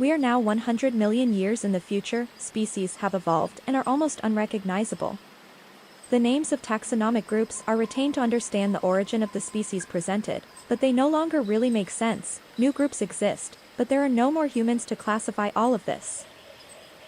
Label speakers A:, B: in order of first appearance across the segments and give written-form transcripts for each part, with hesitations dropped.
A: We are now 100 million years in the future, species have evolved and are almost unrecognizable. The names of taxonomic groups are retained to understand the origin of the species presented, but they no longer really make sense. New groups exist, but there are no more humans to classify all of this.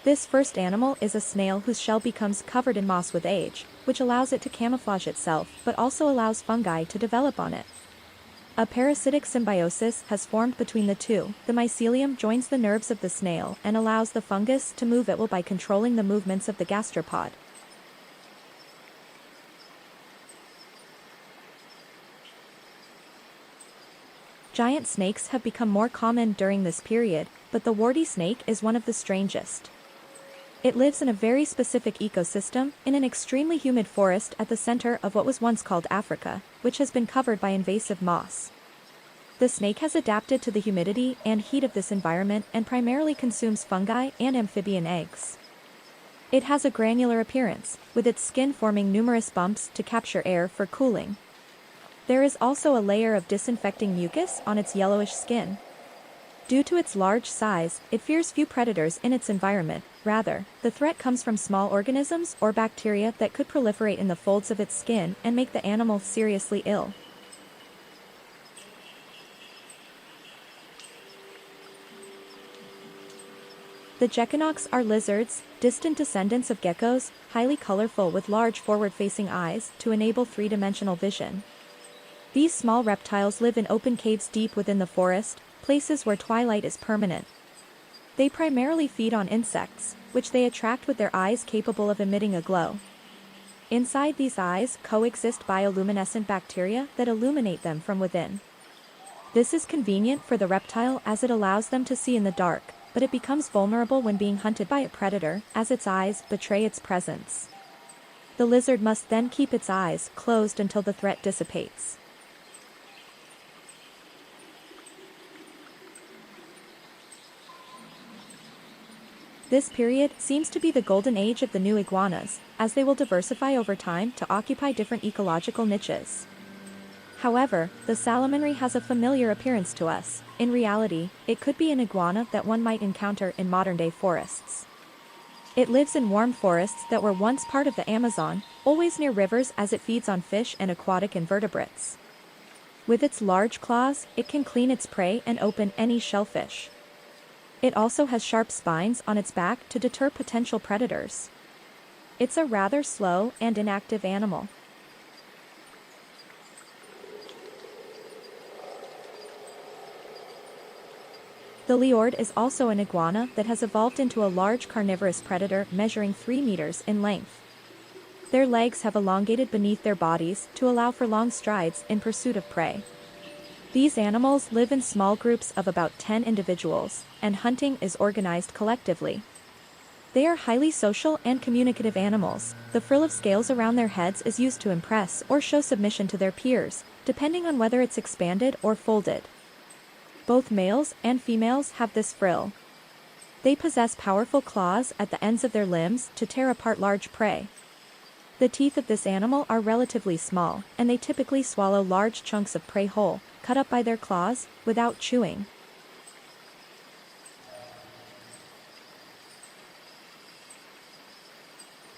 A: This first animal is a snail whose shell becomes covered in moss with age, which allows it to camouflage itself but also allows fungi to develop on it. A parasitic symbiosis has formed between the two. The mycelium joins the nerves of the snail and allows the fungus to move at will by controlling the movements of the gastropod. Giant snakes have become more common during this period, but the warty snake is one of the strangest. It lives in a very specific ecosystem, in an extremely humid forest at the center of what was once called Africa, which has been covered by invasive moss. The snake has adapted to the humidity and heat of this environment and primarily consumes fungi and amphibian eggs. It has a granular appearance, with its skin forming numerous bumps to capture air for cooling. There is also a layer of disinfecting mucus on its yellowish skin. Due to its large size, it fears few predators in its environment. Rather, the threat comes from small organisms or bacteria that could proliferate in the folds of its skin and make the animal seriously ill. The geckanochs are lizards, distant descendants of geckos, highly colorful with large forward-facing eyes to enable three-dimensional vision. These small reptiles live in open caves deep within the forest, places where twilight is permanent. They primarily feed on insects, which they attract with their eyes capable of emitting a glow. Inside these eyes coexist bioluminescent bacteria that illuminate them from within. This is convenient for the reptile as it allows them to see in the dark, but it becomes vulnerable when being hunted by a predator, as its eyes betray its presence. The lizard must then keep its eyes closed until the threat dissipates. This period seems to be the golden age of the new iguanas, as they will diversify over time to occupy different ecological niches. However, the salamandry has a familiar appearance to us. In reality, it could be an iguana that one might encounter in modern-day forests. It lives in warm forests that were once part of the Amazon, always near rivers as it feeds on fish and aquatic invertebrates. With its large claws, it can clean its prey and open any shellfish. It also has sharp spines on its back to deter potential predators. It's a rather slow and inactive animal. The leord is also an iguana that has evolved into a large carnivorous predator measuring 3 meters in length. Their legs have elongated beneath their bodies to allow for long strides in pursuit of prey. These animals live in small groups of about 10 individuals, and hunting is organized collectively. They are highly social and communicative animals. The frill of scales around their heads is used to impress or show submission to their peers, depending on whether it's expanded or folded. Both males and females have this frill. They possess powerful claws at the ends of their limbs to tear apart large prey. The teeth of this animal are relatively small, and they typically swallow large chunks of prey whole, cut up by their claws, without chewing.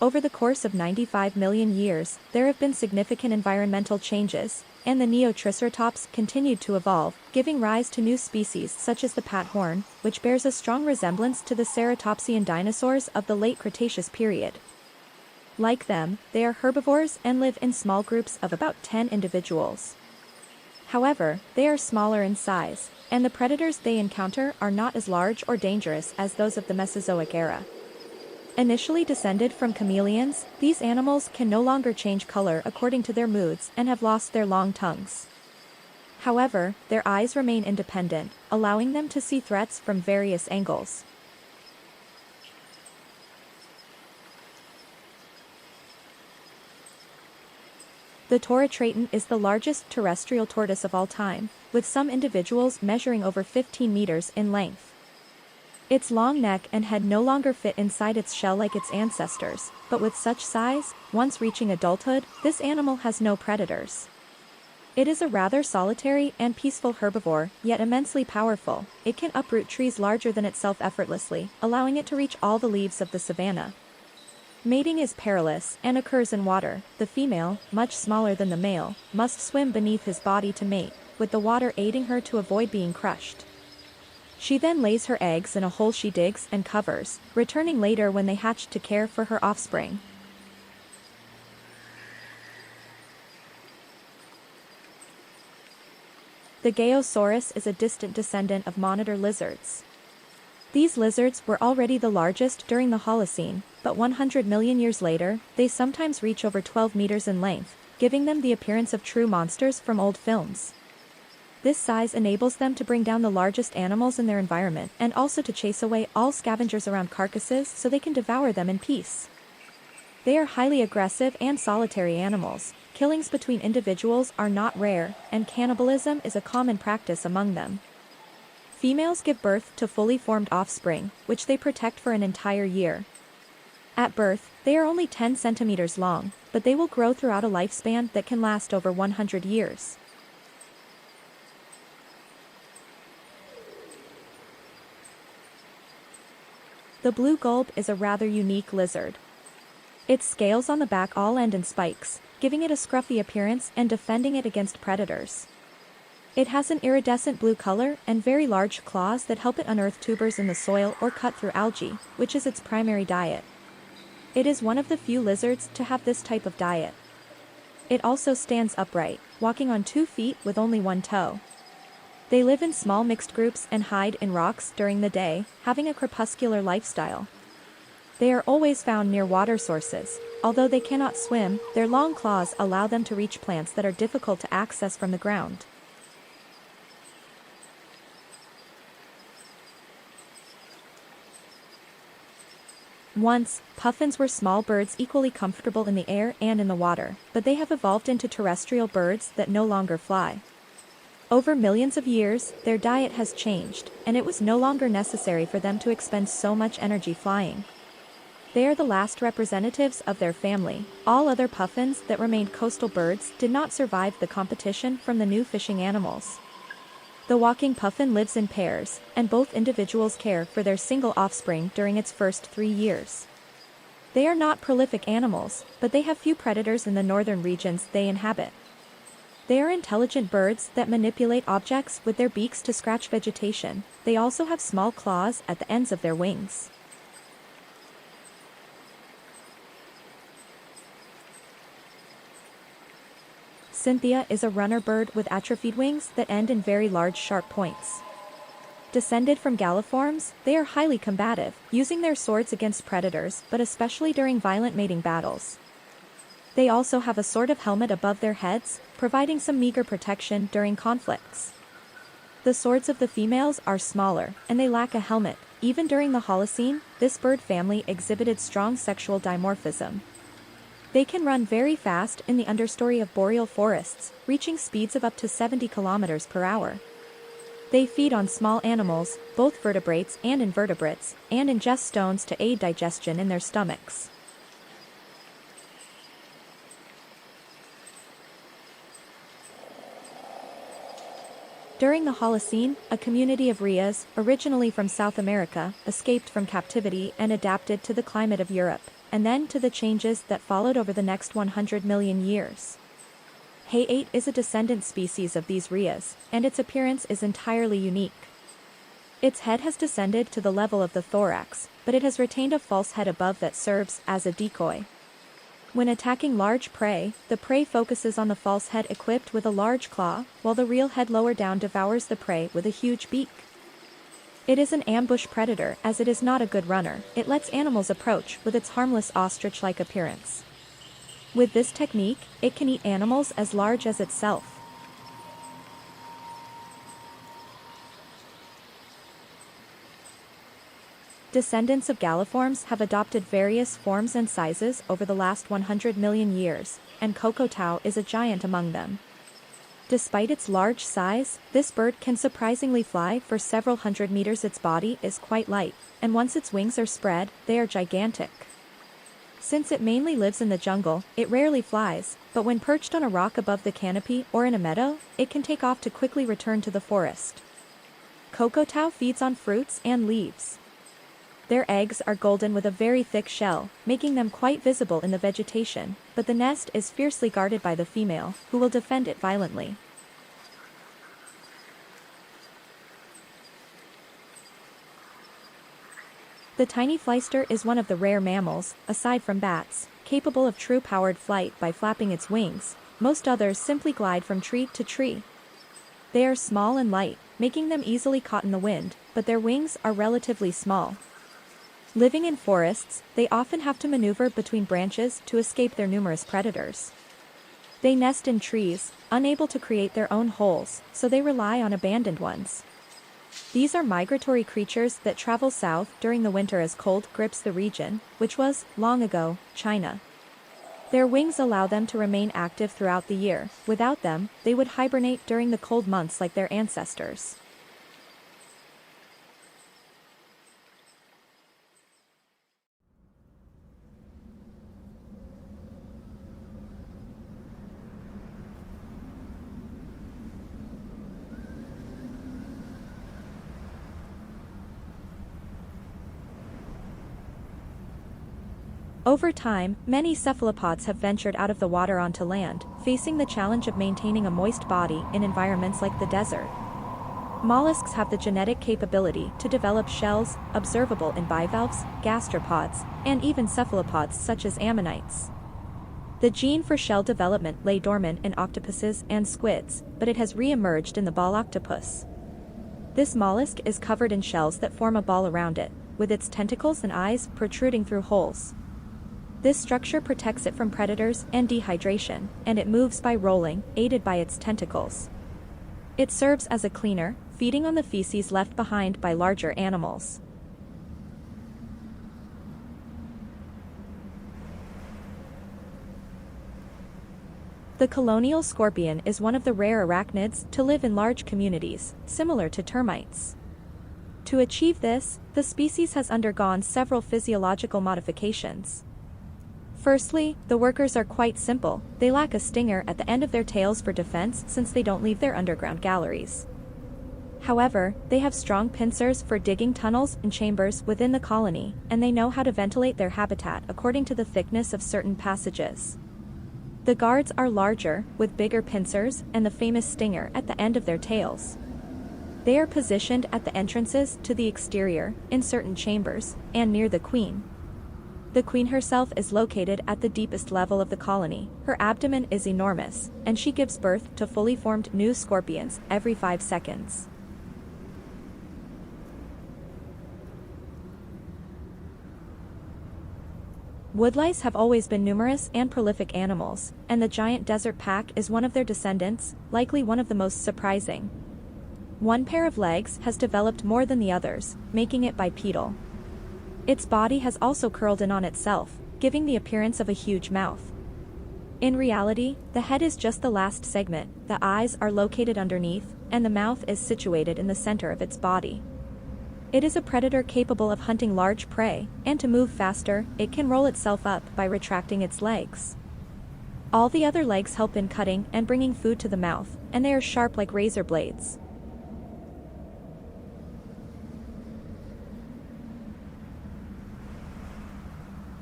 A: Over the course of 95 million years, there have been significant environmental changes, and the Neotriceratops continued to evolve, giving rise to new species such as the pathorn, which bears a strong resemblance to the ceratopsian dinosaurs of the late Cretaceous period. Like them, they are herbivores and live in small groups of about 10 individuals. However, they are smaller in size, and the predators they encounter are not as large or dangerous as those of the Mesozoic era. Initially descended from chameleons, these animals can no longer change color according to their moods and have lost their long tongues. However, their eyes remain independent, allowing them to see threats from various angles. The Tauratraton is the largest terrestrial tortoise of all time, with some individuals measuring over 15 meters in length. Its long neck and head no longer fit inside its shell like its ancestors, but with such size, once reaching adulthood, this animal has no predators. It is a rather solitary and peaceful herbivore, yet immensely powerful. It can uproot trees larger than itself effortlessly, allowing it to reach all the leaves of the savanna. Mating is perilous and occurs in water. The female, much smaller than the male, must swim beneath his body to mate, with the water aiding her to avoid being crushed. She then lays her eggs in a hole she digs and covers, returning later when they hatch to care for her offspring. The Gaosaurus is a distant descendant of monitor lizards. These lizards were already the largest during the Holocene, but 100 million years later, they sometimes reach over 12 meters in length, giving them the appearance of true monsters from old films. This size enables them to bring down the largest animals in their environment and also to chase away all scavengers around carcasses so they can devour them in peace. They are highly aggressive and solitary animals. Killings between individuals are not rare, and cannibalism is a common practice among them. Females give birth to fully formed offspring, which they protect for an entire year. At birth, they are only 10 centimeters long, but they will grow throughout a lifespan that can last over 100 years. The blue gulp is a rather unique lizard. Its scales on the back all end in spikes, giving it a scruffy appearance and defending it against predators. It has an iridescent blue color and very large claws that help it unearth tubers in the soil or cut through algae, which is its primary diet. It is one of the few lizards to have this type of diet. It also stands upright, walking on 2 feet with only 1 toe. They live in small mixed groups and hide in rocks during the day, having a crepuscular lifestyle. They are always found near water sources. Although they cannot swim, their long claws allow them to reach plants that are difficult to access from the ground. Once, puffins were small birds equally comfortable in the air and in the water, but they have evolved into terrestrial birds that no longer fly. Over millions of years, their diet has changed, and it was no longer necessary for them to expend so much energy flying. They are the last representatives of their family. All other puffins that remained coastal birds did not survive the competition from the new fishing animals. The walking puffin lives in pairs, and both individuals care for their single offspring during its first 3 years. They are not prolific animals, but they have few predators in the northern regions they inhabit. They are intelligent birds that manipulate objects with their beaks to scratch vegetation. They also have small claws at the ends of their wings. Cynthia is a runner bird with atrophied wings that end in very large sharp points. Descended from galliforms, they are highly combative, using their swords against predators, but especially during violent mating battles. They also have a sort of helmet above their heads, providing some meager protection during conflicts. The swords of the females are smaller, and they lack a helmet. Even during the Holocene, this bird family exhibited strong sexual dimorphism. They can run very fast in the understory of boreal forests, reaching speeds of up to 70 kilometers per hour. They feed on small animals, both vertebrates and invertebrates, and ingest stones to aid digestion in their stomachs. During the Holocene, a community of rheas, originally from South America, escaped from captivity and adapted to the climate of Europe, and then to the changes that followed over the next 100 million years. Hay8 is a descendant species of these rheas, and its appearance is entirely unique. Its head has descended to the level of the thorax, but it has retained a false head above that serves as a decoy. When attacking large prey, the prey focuses on the false head equipped with a large claw, while the real head lower down devours the prey with a huge beak. It is an ambush predator as it is not a good runner. It lets animals approach with its harmless ostrich-like appearance. With this technique, it can eat animals as large as itself. Descendants of galliforms have adopted various forms and sizes over the last 100 million years, and Kokotau is a giant among them. Despite its large size, this bird can surprisingly fly for several hundred meters. Its body is quite light, and once its wings are spread, they are gigantic. Since it mainly lives in the jungle, it rarely flies, but when perched on a rock above the canopy or in a meadow, it can take off to quickly return to the forest. Kokotau feeds on fruits and leaves. Their eggs are golden with a very thick shell, making them quite visible in the vegetation, but the nest is fiercely guarded by the female, who will defend it violently. The tiny flyster is one of the rare mammals, aside from bats, capable of true powered flight by flapping its wings. Most others simply glide from tree to tree. They are small and light, making them easily caught in the wind, but their wings are relatively small. Living in forests, they often have to maneuver between branches to escape their numerous predators. They nest in trees, unable to create their own holes, so they rely on abandoned ones. These are migratory creatures that travel south during the winter as cold grips the region, which was, long ago, China. Their wings allow them to remain active throughout the year. Without them, they would hibernate during the cold months like their ancestors. Over time, many cephalopods have ventured out of the water onto land, facing the challenge of maintaining a moist body in environments like the desert. Mollusks have the genetic capability to develop shells, observable in bivalves, gastropods, and even cephalopods such as ammonites. The gene for shell development lay dormant in octopuses and squids, but it has re-emerged in the ball octopus. This mollusk is covered in shells that form a ball around it, with its tentacles and eyes protruding through holes. This structure protects it from predators and dehydration, and it moves by rolling, aided by its tentacles. It serves as a cleaner, feeding on the feces left behind by larger animals. The colonial scorpion is one of the rare arachnids to live in large communities, similar to termites. To achieve this, the species has undergone several physiological modifications. Firstly, the workers are quite simple. They lack a stinger at the end of their tails for defense since they don't leave their underground galleries. However, they have strong pincers for digging tunnels and chambers within the colony, and they know how to ventilate their habitat according to the thickness of certain passages. The guards are larger, with bigger pincers and the famous stinger at the end of their tails. They are positioned at the entrances to the exterior, in certain chambers, and near the queen. The queen herself is located at the deepest level of the colony. Her abdomen is enormous, and she gives birth to fully formed new scorpions every 5 seconds. Woodlice have always been numerous and prolific animals, and the giant desert pack is one of their descendants, likely one of the most surprising. One pair of legs has developed more than the others, making it bipedal. Its body has also curled in on itself, giving the appearance of a huge mouth. In reality, the head is just the last segment, the eyes are located underneath, and the mouth is situated in the center of its body. It is a predator capable of hunting large prey, and to move faster, it can roll itself up by retracting its legs. All the other legs help in cutting and bringing food to the mouth, and they are sharp like razor blades.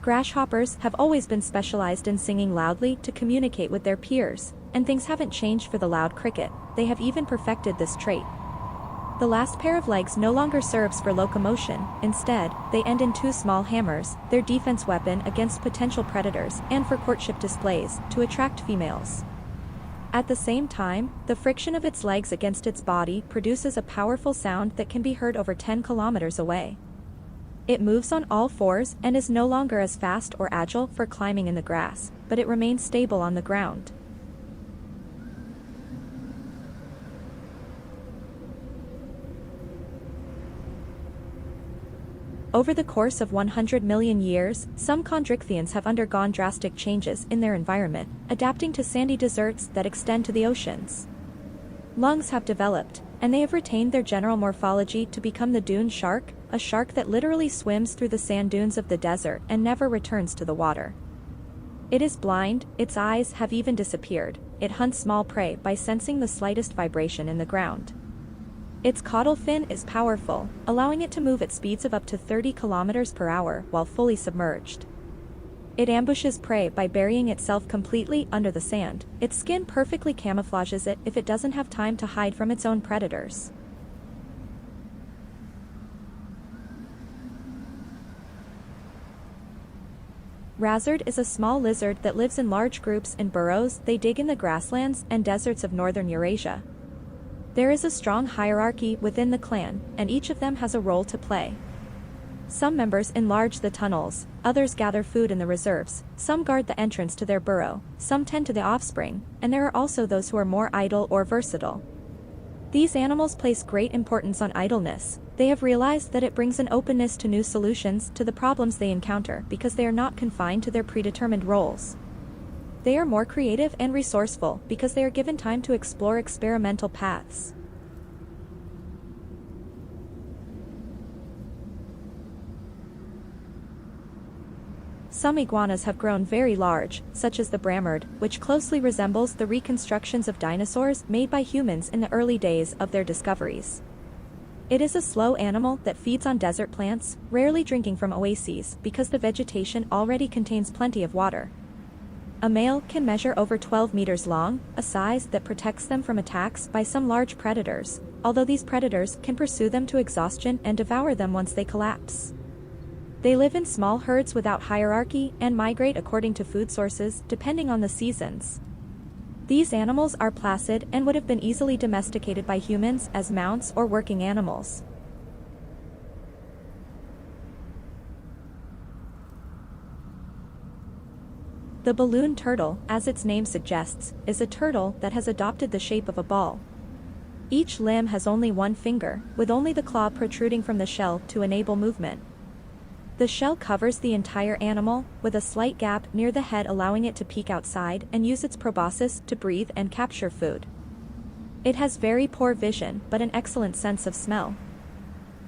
A: Grasshoppers have always been specialized in singing loudly to communicate with their peers, and things haven't changed for the loud cricket. They have even perfected this trait. The last pair of legs no longer serves for locomotion. Instead, they end in 2 small hammers, their defense weapon against potential predators and for courtship displays, to attract females. At the same time, the friction of its legs against its body produces a powerful sound that can be heard over 10 kilometers away. It moves on all 4s and is no longer as fast or agile for climbing in the grass, but it remains stable on the ground. Over the course of 100 million years, some chondrichthyans have undergone drastic changes in their environment, adapting to sandy deserts that extend to the oceans. Lungs have developed, and they have retained their general morphology to become the dune shark, a shark that literally swims through the sand dunes of the desert and never returns to the water. It is blind, its eyes have even disappeared. It hunts small prey by sensing the slightest vibration in the ground. Its caudal fin is powerful, allowing it to move at speeds of up to 30 kilometers per hour while fully submerged. It ambushes prey by burying itself completely under the sand. Its skin perfectly camouflages it if it doesn't have time to hide from its own predators. Razard is a small lizard that lives in large groups in burrows they dig in the grasslands and deserts of northern Eurasia. There is a strong hierarchy within the clan, and each of them has a role to play. Some members enlarge the tunnels, others gather food in the reserves, some guard the entrance to their burrow, some tend to the offspring, and there are also those who are more idle or versatile. These animals place great importance on idleness. They have realized that it brings an openness to new solutions to the problems they encounter because they are not confined to their predetermined roles. They are more creative and resourceful because they are given time to explore experimental paths. Some iguanas have grown very large, such as the bramard, which closely resembles the reconstructions of dinosaurs made by humans in the early days of their discoveries. It is a slow animal that feeds on desert plants, rarely drinking from oases because the vegetation already contains plenty of water. A male can measure over 12 meters long, a size that protects them from attacks by some large predators, although these predators can pursue them to exhaustion and devour them once they collapse. They live in small herds without hierarchy and migrate according to food sources depending on the seasons. These animals are placid and would have been easily domesticated by humans as mounts or working animals. The balloon turtle, as its name suggests, is a turtle that has adopted the shape of a ball. Each limb has only one finger, with only the claw protruding from the shell to enable movement. The shell covers the entire animal, with a slight gap near the head allowing it to peek outside and use its proboscis to breathe and capture food. It has very poor vision but an excellent sense of smell.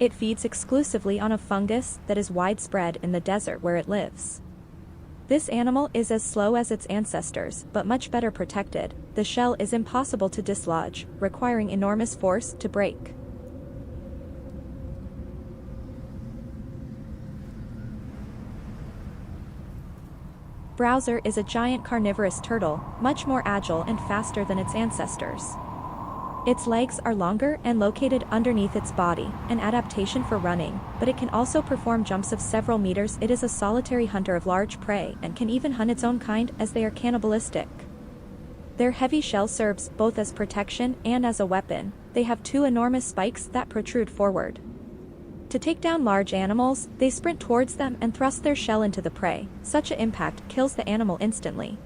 A: It feeds exclusively on a fungus that is widespread in the desert where it lives. This animal is as slow as its ancestors but much better protected. The shell is impossible to dislodge, requiring enormous force to break. Browser is a giant carnivorous turtle, much more agile and faster than its ancestors. Its legs are longer and located underneath its body, an adaptation for running, but it can also perform jumps of several meters. It is a solitary hunter of large prey and can even hunt its own kind as they are cannibalistic. Their heavy shell serves both as protection and as a weapon. They have two enormous spikes that protrude forward. To take down large animals, they sprint towards them and thrust their shell into the prey. Such an impact kills the animal instantly.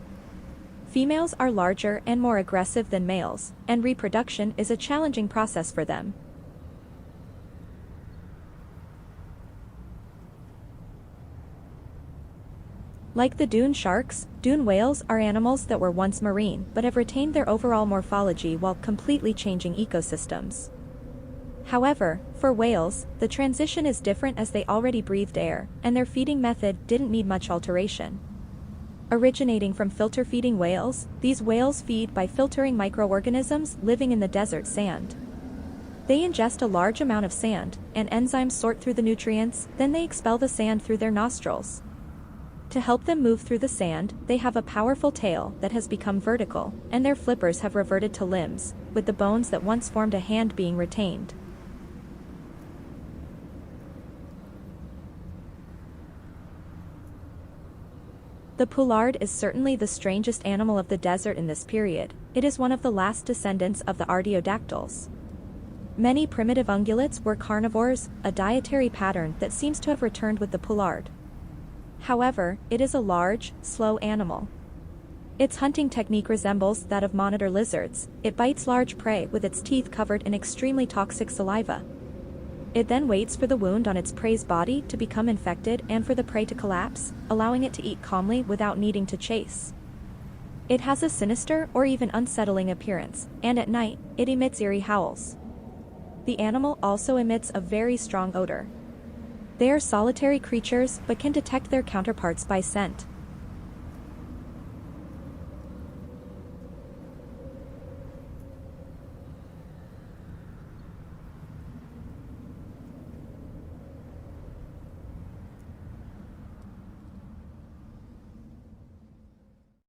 A: Females are larger and more aggressive than males, and reproduction is a challenging process for them. Like the dune sharks, dune whales are animals that were once marine but have retained their overall morphology while completely changing ecosystems. However, for whales, the transition is different as they already breathed air, and their feeding method didn't need much alteration. Originating from filter-feeding whales, these whales feed by filtering microorganisms living in the desert sand. They ingest a large amount of sand, and enzymes sort through the nutrients, then they expel the sand through their nostrils. To help them move through the sand, they have a powerful tail that has become vertical, and their flippers have reverted to limbs, with the bones that once formed a hand being retained. The poulard is certainly the strangest animal of the desert in this period. It is one of the last descendants of the artiodactyls. Many primitive ungulates were carnivores, a dietary pattern that seems to have returned with the poulard. However, it is a large, slow animal. Its hunting technique resembles that of monitor lizards. It bites large prey with its teeth covered in extremely toxic saliva. It then waits for the wound on its prey's body to become infected and for the prey to collapse, allowing it to eat calmly without needing to chase. It has a sinister or even unsettling appearance, and at night, it emits eerie howls. The animal also emits a very strong odor. They are solitary creatures but can detect their counterparts by scent.